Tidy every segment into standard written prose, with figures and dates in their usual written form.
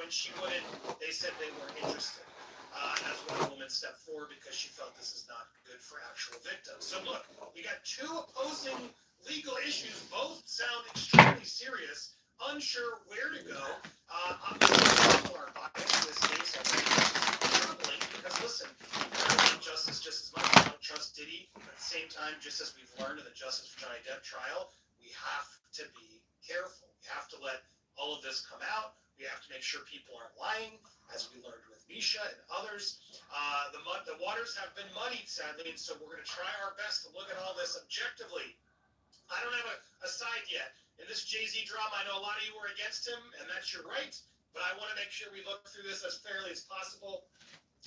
when she wouldn't, they said they weren't interested. As one woman stepped forward because she felt this is not good for actual victims. So look, we got two opposing legal issues. Both sound extremely serious. Unsure where to go. Obviously, people are biased in this case. Troubling because listen, I don't want justice just as much. I don't trust Diddy. At the same time, just as we've learned in the Justice for Johnny Depp trial, we have to be careful. We have to let all of this come out. We have to make sure people aren't lying, as we learned with Misha and others. The waters have been muddied, sadly, and so we're going to try our best to look at all this objectively. I don't have a side yet. In this Jay-Z drama, I know a lot of you were against him, and that's your right, but I want to make sure we look through this as fairly as possible.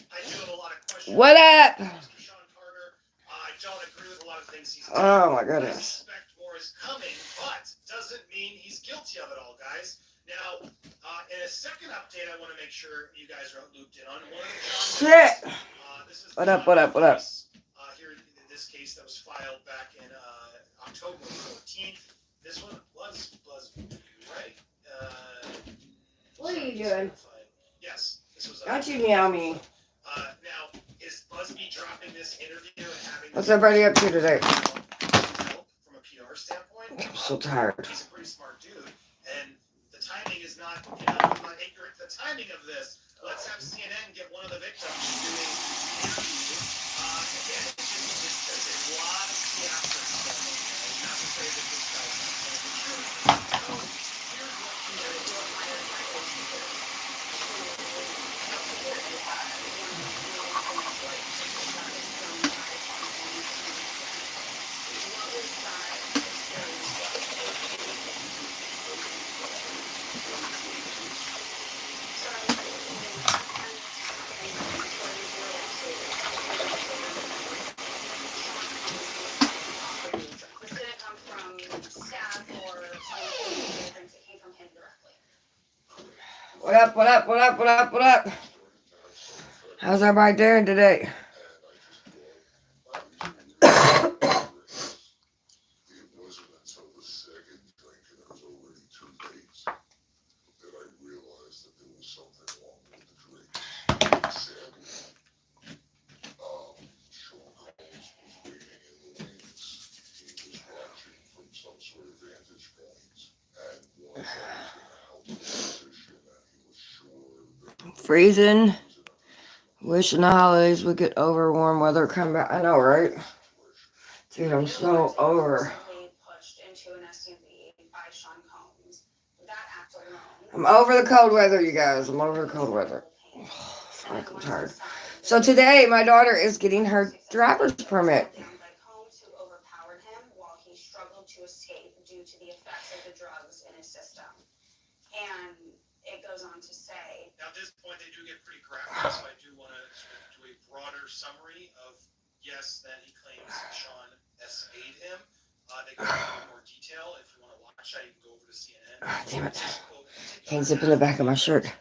I do have a lot of questions. What up? Mr. Sean Carter, I don't agree with a lot of things he's doing. Oh, my goodness. I suspect more is coming, but doesn't mean he's guilty of it all, guys. Now, in a second update, I want to make sure you guys are looped in on one of the Shit! This is what up? Here, this case that was filed back in October 14th. This one was Buzzfeed, right? What are you doing? Yes, this was. Don't you meow me. Now, is Buzzfeed dropping this interview and having... What's everybody up to today? From a PR standpoint? I'm so tired. He's a pretty smart dude, and the timing is not, I'm not ignorant to the timing of this. Let's have CNN get one of the victims doing the interview. Again, there's a lot of theatrics going on, guys. Not to say that this guy's not telling the truth. So, here's what What up? How's everybody doing today? Freezing. Wishing the holidays would get over, warm weather come back. I know, right? Dude, I'm so over. I'm over the cold weather, you guys. I'm over the cold weather. I'm tired. So today, my daughter is getting her driver's permit. And it goes on to say... Now, at this point, they do get pretty graphic, so I do want to do a broader summary of, yes, that he claims Sean S.A.'d him. They go into more detail. If you want to watch that, you can go over to CNN. Oh, damn it. Can't zip in the back of my shirt.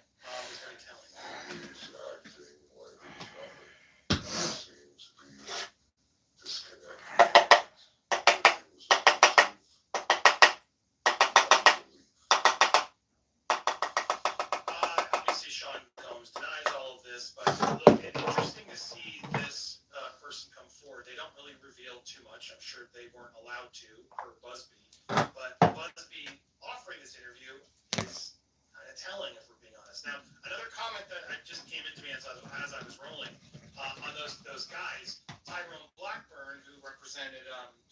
I'm sure they weren't allowed to for Buzzfeed, but Buzzfeed offering this interview is kind of telling, if we're being honest. Now, another comment that just came into me as I was rolling on those guys, Tyrone Blackburn, who represented,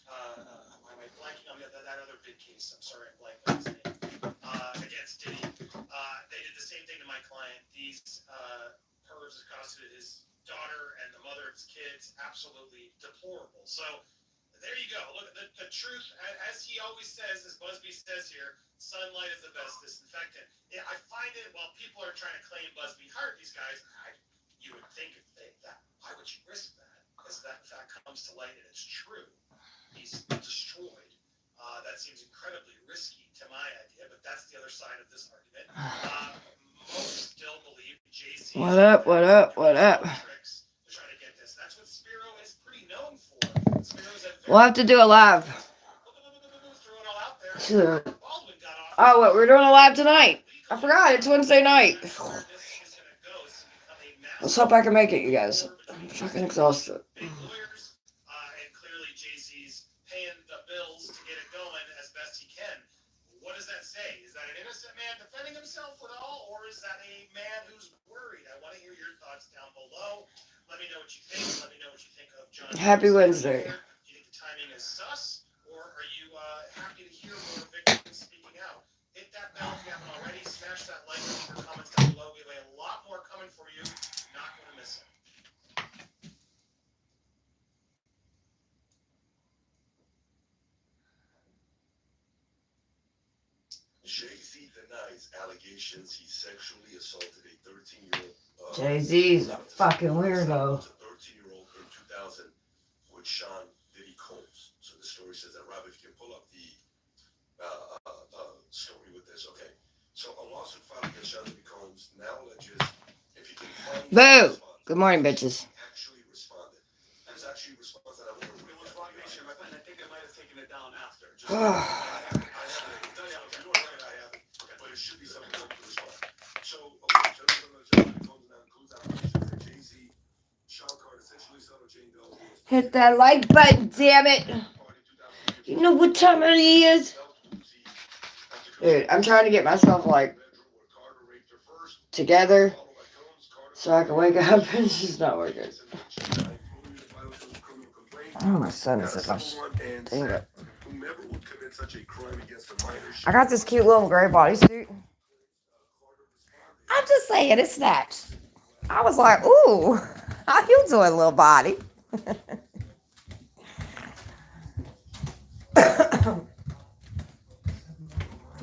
why am I blanking on that other big case? I'm sorry, I'm blanking on his name. Against Diddy. They did the same thing to my client. These pervs accosted his daughter and the mother of his kids. Absolutely deplorable. So, there you go. Look, the truth, as he always says, as Busby says here, sunlight is the best disinfectant. Yeah, I find it, while people are trying to claim Busby hired these guys, you would think if that, why would you risk that? Because that fact comes to light and it's true. He's destroyed. That seems incredibly risky to my idea, but that's the other side of this argument. Most still believe Jay-Z. What up? Tricks to try to get this. That's what Spiro is pretty known for. We'll have to do a live. Oh, what? We're doing a live tonight. I forgot, it's Wednesday night. This is going to go. This has become a mess. Let's hope I can make it, you guys. I'm fucking exhausted. Big lawyers, and clearly Jay-Z's paying the bills to get it going as best he can. What does that say? Is that an innocent man defending himself at all, or is that a man who's worried? I want to hear your thoughts down below. Let me know what you think. Let me know what you think of John. Happy Wednesday. Do you think the timing is sus, or are you happy to hear more victims speaking out? Hit that bell if you haven't already. Smash that like and leave your comments down below. We have a lot more coming for you. Not going to miss it. Jay-Z denies allegations he sexually assaulted a 13-year-old. Jay-Z's a fucking weirdo. A 13-year-old in 2000 with Sean Diddy Combs. So the story says that. Rob, if you can pull up the story with this, okay. So a lawsuit filed against Sean Diddy Combs now alleges if you can find. Boo! Good morning, bitches. Actually responded. There's actually a response that I want to read. And I think they might have taken it down after. Just but it should be something to respond. So, okay, Jay-Z, Sean Carter essentially settled Jane Doe. Hit that like button, damn it. You know what time it is? Dude, I'm trying to get myself, like, together so I can wake up, and it's just not working. Oh, my son is a gosh. Dang it. I got this cute little gray bodysuit. I'm just saying, it's snatched. I was like, ooh, how you doing, little body?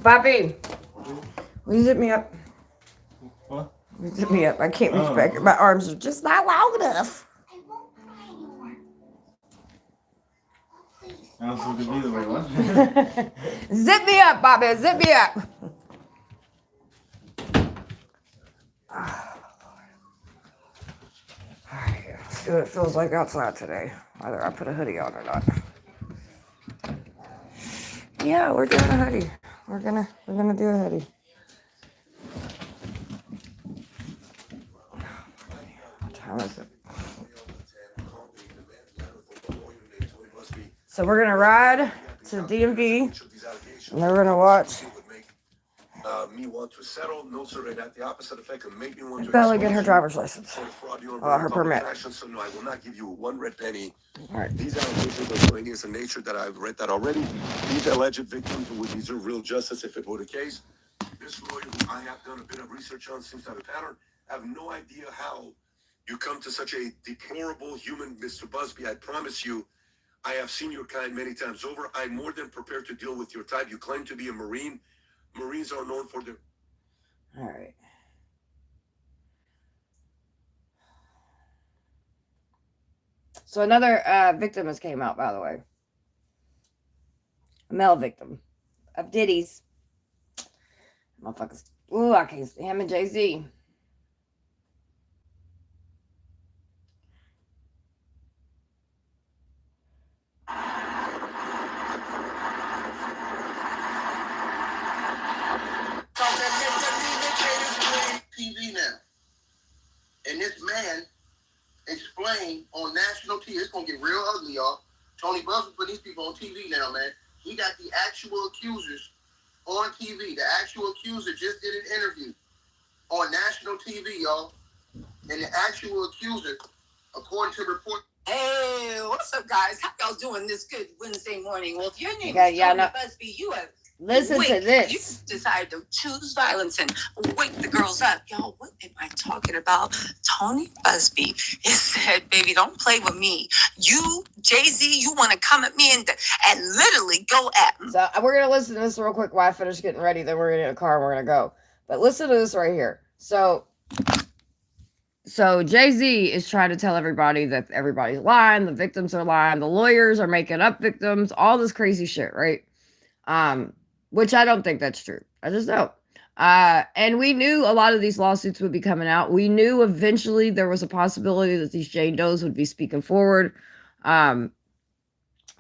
Bobby, will you zip me up? What? Will you zip me up? I can't reach back. My arms are just not long enough. I don't think it'd be the way, what? Zip me up, Bobby. Zip me up. Alright, let's see what it feels like outside today. Whether I put a hoodie on or not. Yeah, we're doing a hoodie. We're gonna do a hoodie. What time is it? So we're gonna ride to the DMV, and we're gonna watch me want to settle, no sir, it had the opposite effect and make me want to Bella get her driver's license. Her permit. So no, I will not give you one red penny. All right. These allegations are extraneous in nature that I've read that already. These alleged victims would deserve real justice if it were the case. This lawyer, who I have done a bit of research on, seems to have a pattern. I have no idea how you come to such a deplorable human, Mr. Busby. I promise you, I have seen your kind many times over. I'm more than prepared to deal with your type. You claim to be a Marine. Marines are known for their... All right. So another victim has came out, by the way. A male victim of Diddy's. Motherfuckers. Ooh, I can't see him and Jay-Z. TV now. And this man explained on national TV, it's gonna get real ugly, y'all. Tony Buffett put these people on TV now, man. He got the actual accusers on TV. The actual accuser just did an interview on national TV, y'all. And the actual accuser, according to report. Hey, what's up, guys? How y'all doing this good Wednesday morning? Well, if your name Yeah, is yeah, Tony no. Busby, you have Listen to this. You decided to choose violence and wake the girls up. Y'all, what am I talking about? Tony Busby is said, baby, don't play with me. You, Jay-Z, you want to come at me and literally go at me. So we're going to listen to this real quick while I finish getting ready. Then we're going to get in a car and we're going to go. But listen to this right here. So Jay-Z is trying to tell everybody that everybody's lying. The victims are lying. The lawyers are making up victims. All this crazy shit, right? Which I don't think that's true. I just don't. And we knew a lot of these lawsuits would be coming out. We knew eventually there was a possibility that these Jane Does would be speaking forward. But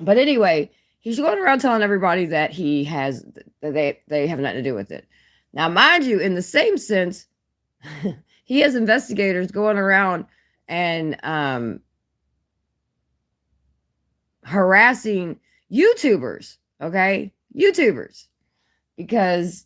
anyway, he's going around telling everybody that he has, that they have nothing to do with it. Now, mind you, in the same sense, he has investigators going around and harassing YouTubers, okay? YouTubers. Because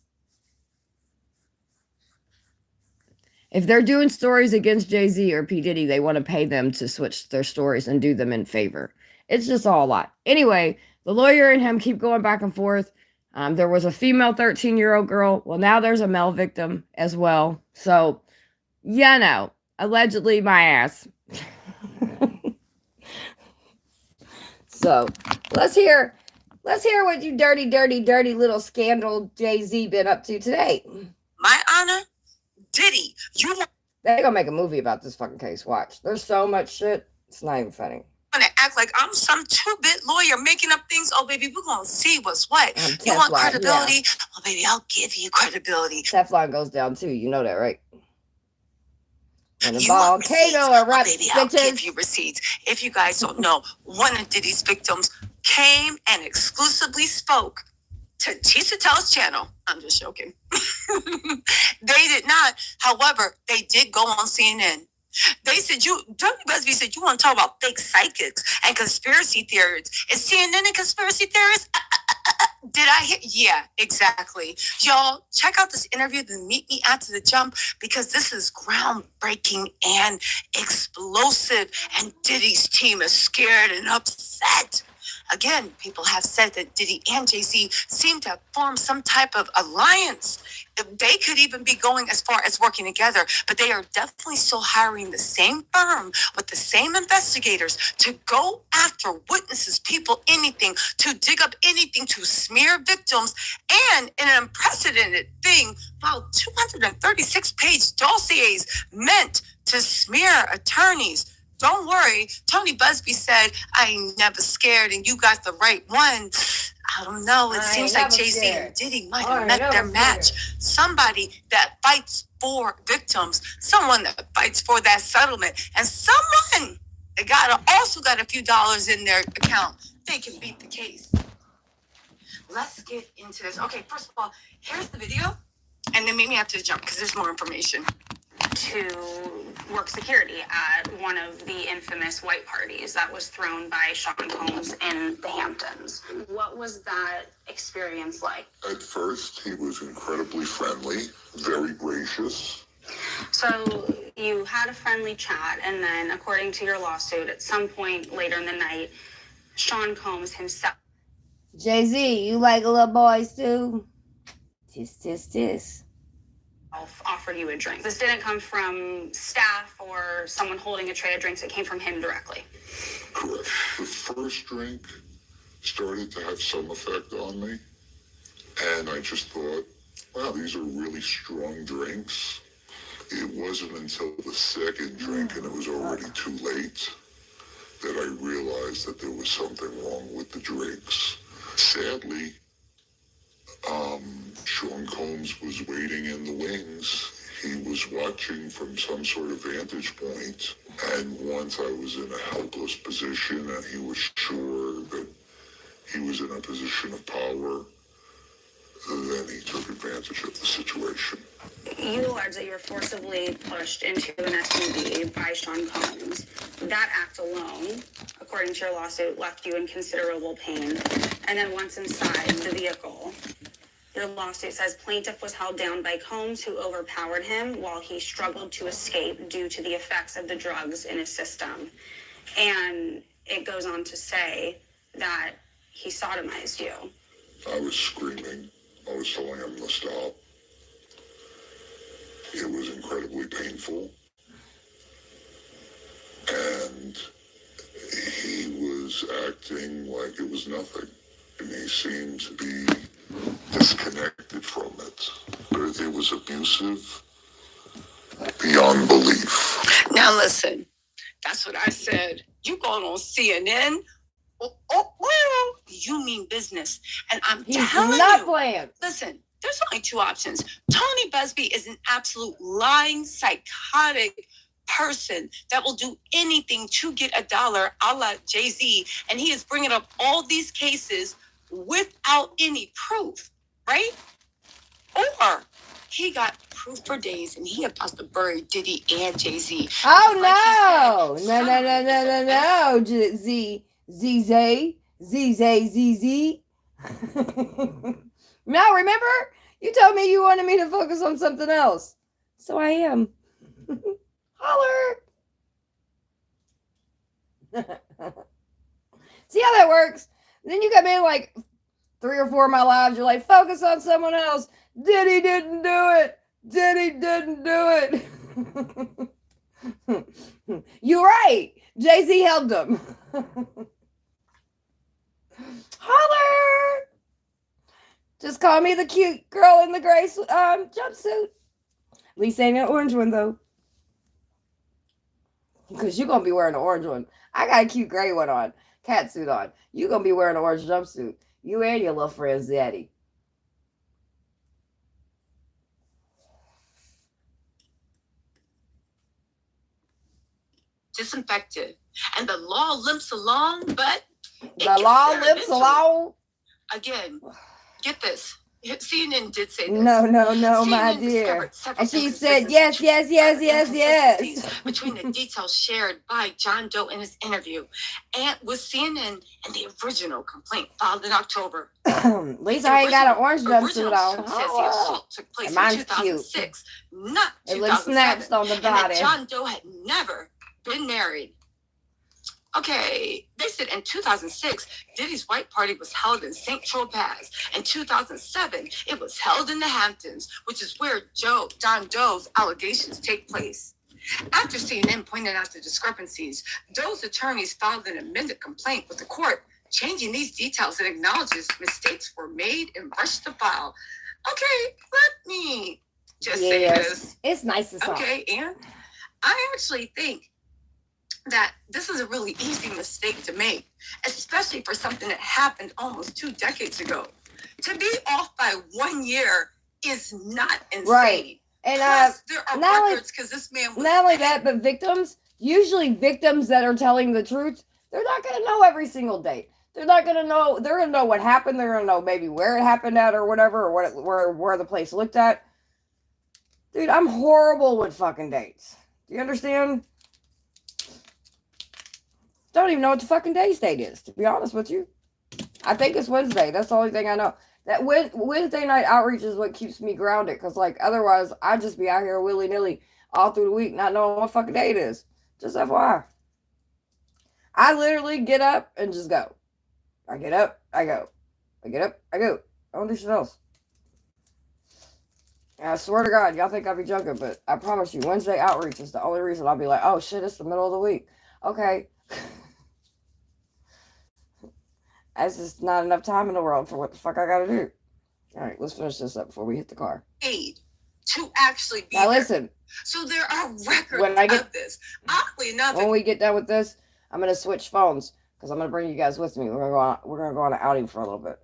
if they're doing stories against Jay-Z or P. Diddy, they want to pay them to switch their stories and do them in favor. It's just all a lot. Anyway, the lawyer and him keep going back and forth. There was a female 13-year-old girl. Well, now there's a male victim as well. So, allegedly my ass. So, let's hear what you dirty little scandal Jay-Z been up to today. My honor, Diddy, you They're gonna make a movie about this fucking case. Watch. There's so much shit. It's not even funny. want to act like I'm some two-bit lawyer making up things. Oh, baby, we're going to see what's what. You want credibility? Yeah. Oh, baby, I'll give you credibility. Teflon goes down too. You know that, right? And the volcano erupts, baby, I'll give you receipts. If you guys don't know, one of Diddy's victims came and exclusively spoke to Chisatel's channel. I'm just joking. They did not. However, they did go on CNN. They said, Tony Busby said, you want to talk about fake psychics and conspiracy theories. Is CNN a conspiracy theorist? Did I hear? Yeah, exactly. Y'all, check out this interview, then meet me after the jump, because this is groundbreaking and explosive, and Diddy's team is scared and upset. Again, people have said that Diddy and Jay-Z seem to have formed some type of alliance. They could even be going as far as working together, but they are definitely still hiring the same firm with the same investigators to go after witnesses, people, anything, to dig up anything, to smear victims, and in an unprecedented thing, about 236-page dossiers meant to smear attorneys. Don't worry, Tony Busby said, I ain't never scared, and you got the right one. I don't know. It seems like Jay-Z and Diddy might have met their match. Somebody that fights for victims, someone that fights for that settlement, and someone that also got a few dollars in their account. They can beat the case. Let's get into this. Okay, first of all, here's the video, and then meet me after the jump because there's more information. To work security at one of the infamous white parties that was thrown by Sean Combs in the Hamptons. What was that experience like? At first, he was incredibly friendly, very gracious. So you had a friendly chat, and then, according to your lawsuit, at some point later in the night, Sean Combs himself. Jay-Z, you like little boys too? Tis. Offered you a drink. This didn't come from staff or someone holding a tray of drinks. It came from him directly. Correct. The first drink started to have some effect on me, and I just thought, wow, these are really strong drinks. It wasn't until the second drink, and it was already too late, that I realized that there was something wrong with the drinks. Sadly, Sean Combs was waiting in the wings. He was watching from some sort of vantage point, and once I was in a helpless position and he was sure that he was in a position of power, then he took advantage of the situation. You allege that you were forcibly pushed into an SUV by Sean Combs. That act alone, according to your lawsuit, left you in considerable pain. And then once inside the vehicle, your lawsuit says plaintiff was held down by Combs, who overpowered him while he struggled to escape due to the effects of the drugs in his system. And it goes on to say that he sodomized you. I was screaming. I was telling him to stop. It was incredibly painful. And he was acting like it was nothing. And he seemed to be disconnected from it. But it was abusive beyond belief. Now listen, that's what I said. You going on CNN? Oh, you mean business. And I'm telling you, playing. Listen, there's only two options. Tony Busby is an absolute lying, psychotic person that will do anything to get a dollar, a la Jay-Z, and he is bringing up all these cases without any proof, right? Or He got proof for days, and he about to bury Diddy and Jay-Z. Oh Because, no, like he no, no, said, no, Summer no, is the best. no, no, Z. No, remember? You told me you wanted me to focus on something else. So I am. Holler. See how that works? Then you come in like 3 or 4 of my lives, you're like, focus on someone else. Diddy didn't do it. Diddy didn't do it. You're right. Jay-Z helped him. Holler. Just call me the cute girl in the gray jumpsuit. At least ain't an orange one, though. Because you're going to be wearing an orange one. I got a cute gray one on. Cat suit on. You're going to be wearing an orange jumpsuit. You and your little friend, Zaddy. Disinfected. And the law limps along, but the law limps along. Again, get this. CNN did say this. No, CNN my dear. And she said, yes. Between the details shared by John Doe in his interview and with CNN and the original complaint filed in October. At least I ain't got an orange jumpsuit on. Says the assault took place in 2006, not 2007. It looks snatched on the body. And that John Doe had never been married. Okay, they said in 2006, Diddy's white party was held in St. Tropez. In 2007, it was held in the Hamptons, which is where John Doe's allegations take place. After CNN pointed out the discrepancies, Doe's attorneys filed an amended complaint with the court, changing these details and acknowledges mistakes were made and rushed the file. Okay, let me just say this. It's nice to say. Okay, and I actually think that this is a really easy mistake to make, especially for something that happened almost 2 decades ago. To be off by 1 year is not insane. Right. And plus, there are records because this man was not only that, but usually victims that are telling the truth, they're not going to know every single date. They're not going to know. They're going to know what happened. They're going to know maybe where it happened at or whatever, or where the place looked at. Dude, I'm horrible with fucking dates. Do you understand? Don't even know what the fucking day's date is, to be honest with you. I think it's Wednesday. That's the only thing I know. That Wednesday night outreach is what keeps me grounded. Because, like, otherwise, I'd just be out here willy-nilly all through the week not knowing what fucking day it is. Just FYI. I literally get up and just go. I get up, I go. I get up, I go. I don't do shit else. And I swear to God, y'all think I'll be joking, but I promise you, Wednesday outreach is the only reason I'll be like, oh shit, it's the middle of the week. Okay. That's just not enough time in the world for what the fuck I gotta do. All right, let's finish this up before we hit the car. Paid to actually be now there. Listen. So there are records of this. Oddly enough, when we get done with this, I'm gonna switch phones because I'm gonna bring you guys with me. We're gonna go on an outing for a little bit.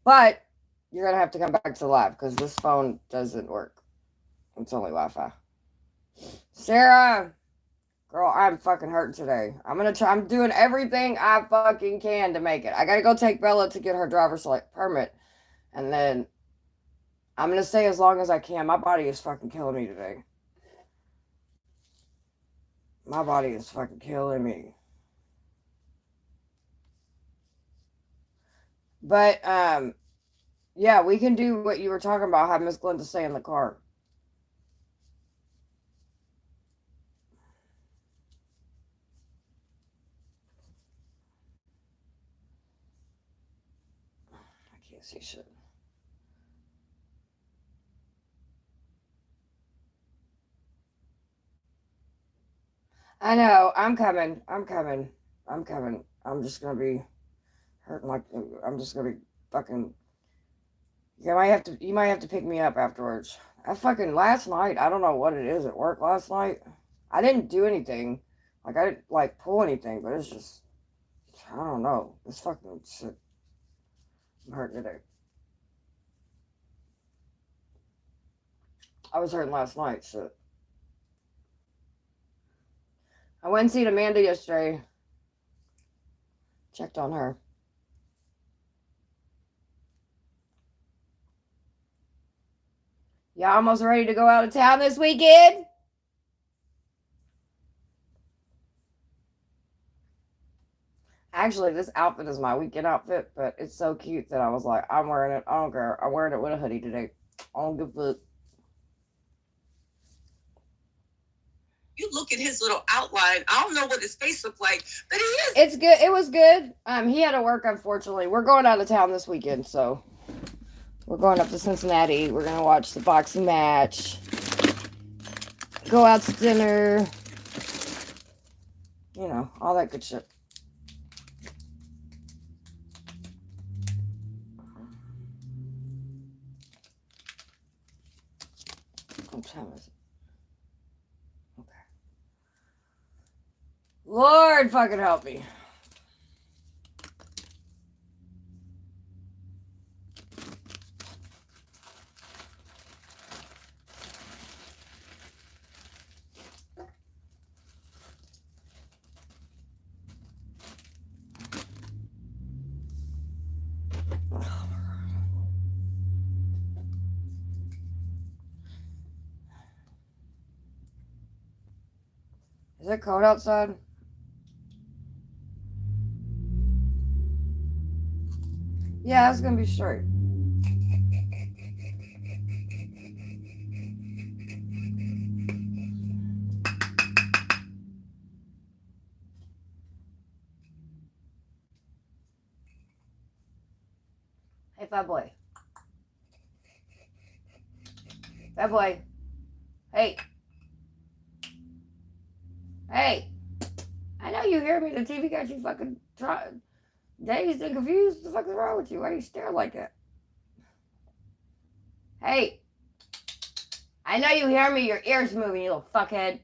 But you're gonna have to come back to the live because this phone doesn't work. It's only Wi-Fi. Sarah. Girl, I'm fucking hurting today. I'm doing everything I fucking can to make it. I gotta go take Bella to get her driver's permit. And then I'm gonna stay as long as I can. My body is fucking killing me today. My body is fucking killing me. But, yeah, we can do what you were talking about, have Miss Glenda stay in the car. See shit. I know. I'm coming. I'm just gonna be hurting like I'm just gonna be fucking. You might have to pick me up afterwards. I fucking last night. I don't know what it is at work last night. I didn't do anything. Like I didn't like pull anything, but it's just I don't know. It's fucking shit. I'm hurting today. I was hurting last night, shit. I went and seen Amanda yesterday. Checked on her. Y'all almost ready to go out of town this weekend? Actually, this outfit is my weekend outfit, but it's so cute that I was like, I'm wearing it. I don't care. I'm wearing it with a hoodie today. I don't give a fuck. You look at his little outline. I don't know what his face looked like, but he is. It's good. It was good. He had to work, unfortunately. We're going out of town this weekend, so we're going up to Cincinnati. We're gonna watch the boxing match, go out to dinner, you know, all that good shit. What time is it? Okay. Lord fucking help me. Is it cold outside? Yeah, it's gonna be straight. Hey, fat boy. Fat boy. Hey. Hey. I know you hear me. The TV got you fucking dazed and confused. What the fuck is wrong with you? Why are you staring like that? Hey. I know you hear me. Your ears moving, you little fuckhead.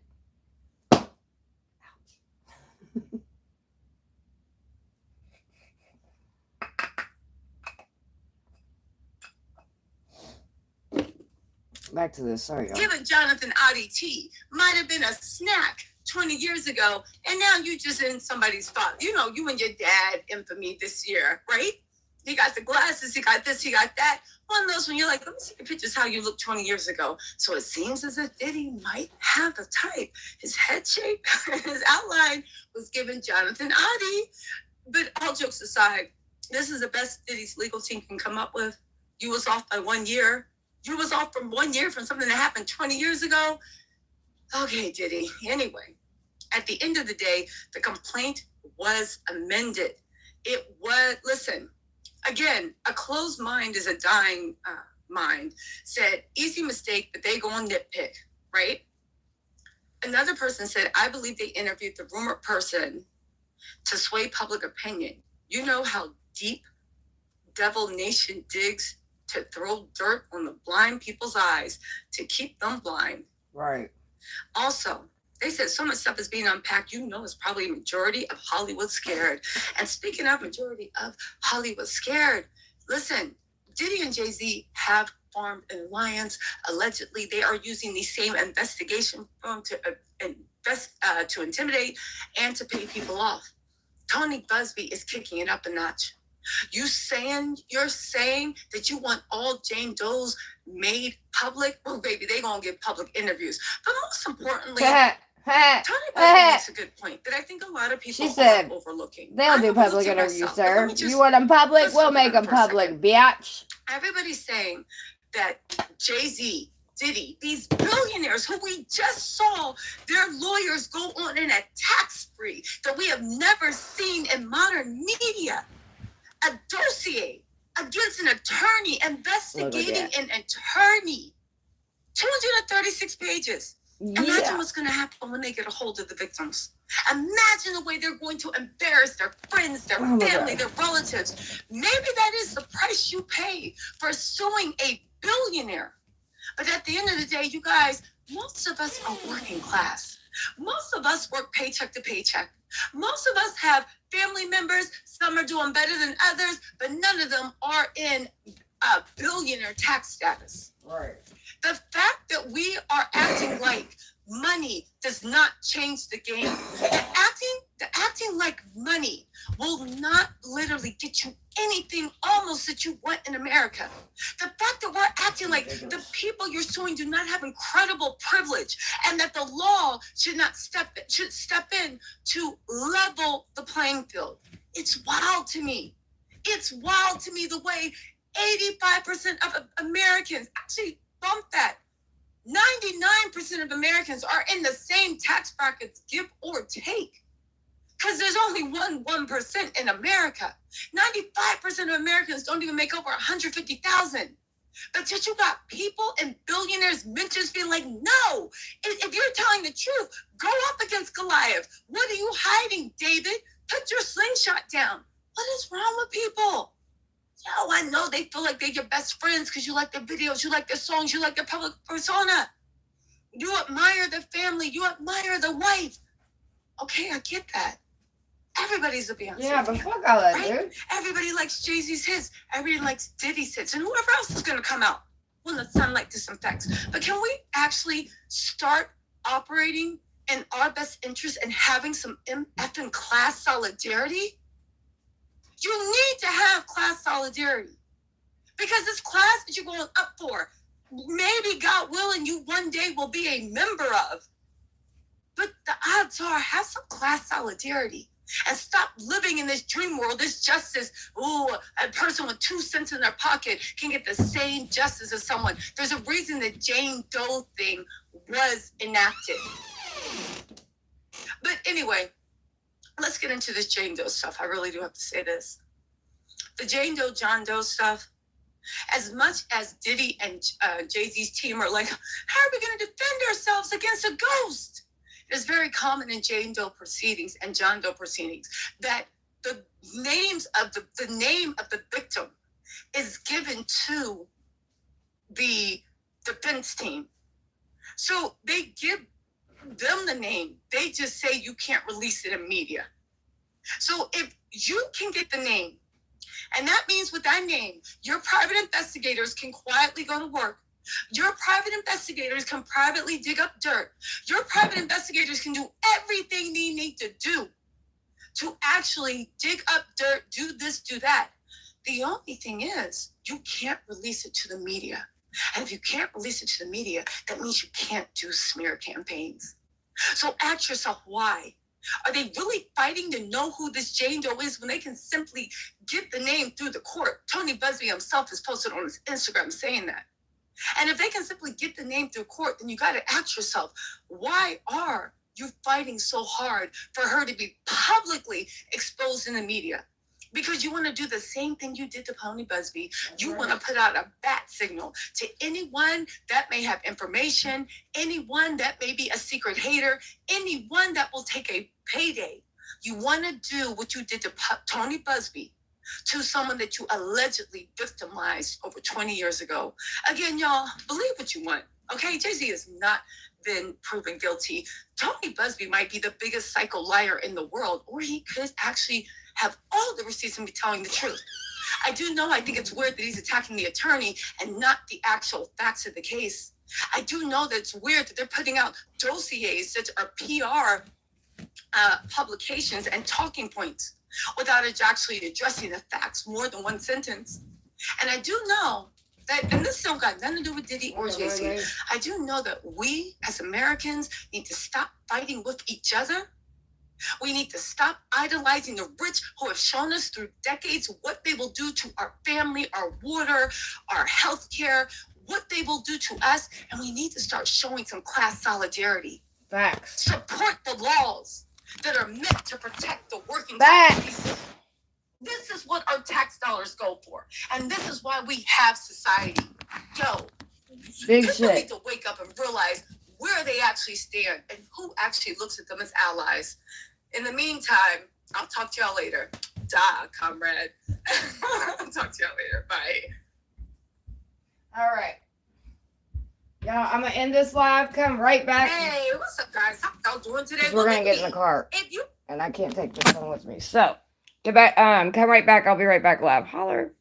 Back to this. Sorry, y'all. Giving Jonathan IDT might have been a snack 20 years ago, and now you just in somebody's thought. You know, you and your dad infamy this year, right? He got the glasses, he got this, he got that. One of those when you're like, let me see the pictures how you looked 20 years ago. So it seems as if Diddy might have a type. His head shape, his outline was given Jonathan Adi. But all jokes aside, this is the best Diddy's legal team can come up with. You was off by 1 year. You was off from 1 year from something that happened 20 years ago. Okay, Diddy. Anyway, at the end of the day, the complaint was amended. It was, listen, again, a closed mind is a dying mind. Said, easy mistake, but they go on nitpick, right? Another person said, I believe they interviewed the rumored person to sway public opinion. You know how deep Devil Nation digs to throw dirt on the blind people's eyes to keep them blind. Right. Also, they said so much stuff is being unpacked. You know, it's probably a majority of Hollywood scared. And speaking of majority of Hollywood scared, listen, Diddy and Jay-Z have formed an alliance. Allegedly, they are using the same investigation firm to intimidate and to pay people off. Tony Busby is kicking it up a notch. You're saying that you want all Jane Doe's made public? Well, baby, they gonna get public interviews. But most importantly, Tony Busby makes a good point that I think a lot of people are overlooking. They'll do public interviews, sir. You want them public? We'll make them public, bitch. Everybody's saying that Jay-Z, Diddy, these billionaires who we just saw their lawyers go on in a tax spree that we have never seen in modern media. A dossier against an attorney investigating an attorney. 236 pages. Yeah. Imagine what's going to happen when they get a hold of the victims. Imagine the way they're going to embarrass their friends, their family, their relatives. Maybe that is the price you pay for suing a billionaire. But at the end of the day, you guys, most of us are working class. Most of us work paycheck to paycheck. Most of us have family members. Some are doing better than others, but none of them are in a billionaire tax status. Right. The fact that we are acting like money does not change the game. The acting like money will not literally get you anything almost that you want in America. The fact that we're acting like the people you're suing do not have incredible privilege and that the law should step in to level the playing field. It's wild to me. It's wild to me the way 85% of Americans actually bump that. 99% of Americans are in the same tax brackets, give or take. Because there's only 1% in America. 95% of Americans don't even make over 150,000. But yet you got people and billionaires, mentors being like, no, if you're telling the truth, go up against Goliath. What are you hiding, David? Put your slingshot down. What is wrong with people? Yo, I know they feel like they're your best friends because you like their videos, you like their songs, you like their public persona. You admire the family, you admire the wife. Okay, I get that. Everybody's a Beyonce Yeah, but fan, fuck all that, right? dude. Everybody likes Jay-Z's hits. Everybody likes Diddy's hits. And whoever else is going to come out when the sunlight disinfects. But can we actually start operating in our best interest and having some effing class solidarity? You need to have class solidarity because this class that you're going up for, maybe God willing, you one day will be a member of. But the odds are, have some class solidarity and stop living in this dream world, this justice. Ooh, a person with 2 cents in their pocket can get the same justice as someone. There's a reason the Jane Doe thing was enacted. But anyway, let's get into this Jane Doe stuff. I really do have to say this. The Jane Doe, John Doe stuff, as much as Diddy and Jay-Z's team are like, how are we going to defend ourselves against a ghost? It's very common in Jane Doe proceedings and John Doe proceedings that the names of the name of the victim is given to the defense team. So they give them the name. They just say you can't release it in media. So if you can get the name, and that means with that name, your private investigators can quietly go to work. Your private investigators can privately dig up dirt. Your private investigators can do everything they need to do to actually dig up dirt, do this, do that. The only thing is, you can't release it to the media. And if you can't release it to the media, that means you can't do smear campaigns. So ask yourself, why? Are they really fighting to know who this Jane Doe is when they can simply get the name through the court? Tony Busby himself has posted on his Instagram saying that. And if they can simply get the name through court, then you got to ask yourself, why are you fighting so hard for her to be publicly exposed in the media? Because you want to do the same thing you did to Tony Busby. You want to put out a bat signal to anyone that may have information, anyone that may be a secret hater, anyone that will take a payday. You want to do what you did to Tony Busby, to someone that you allegedly victimized over 20 years ago. Again, y'all, believe what you want, okay? Jay-Z has not been proven guilty. Tony Busby might be the biggest psycho liar in the world, or he could actually have all the receipts and be telling the truth. I think it's weird that he's attacking the attorney and not the actual facts of the case. I do know that it's weird that they're putting out dossiers that are PR publications and talking points without actually addressing the facts, more than one sentence. And I do know that, and this don't got nothing to do with Diddy or Jay-Z, I do know that we as Americans need to stop fighting with each other. We need to stop idolizing the rich who have shown us through decades what they will do to our family, our water, our healthcare, what they will do to us. And we need to start showing some class solidarity. Facts. Support the laws that are meant to protect the working Facts. This is what our tax dollars go for. And this is why we have society. Yo, Big people shit. need to wake up and realize where they actually stand and who actually looks at them as allies. In the meantime, I'll talk to y'all later. Comrade. I'll talk to y'all later. Bye. All right. Y'all, I'm going to end this live. Come right back. Hey, what's up, guys? How y'all doing today? We're going to get in the car. If you And I can't take this phone with me. So, get back. Come right back. I'll be right back live. Holler.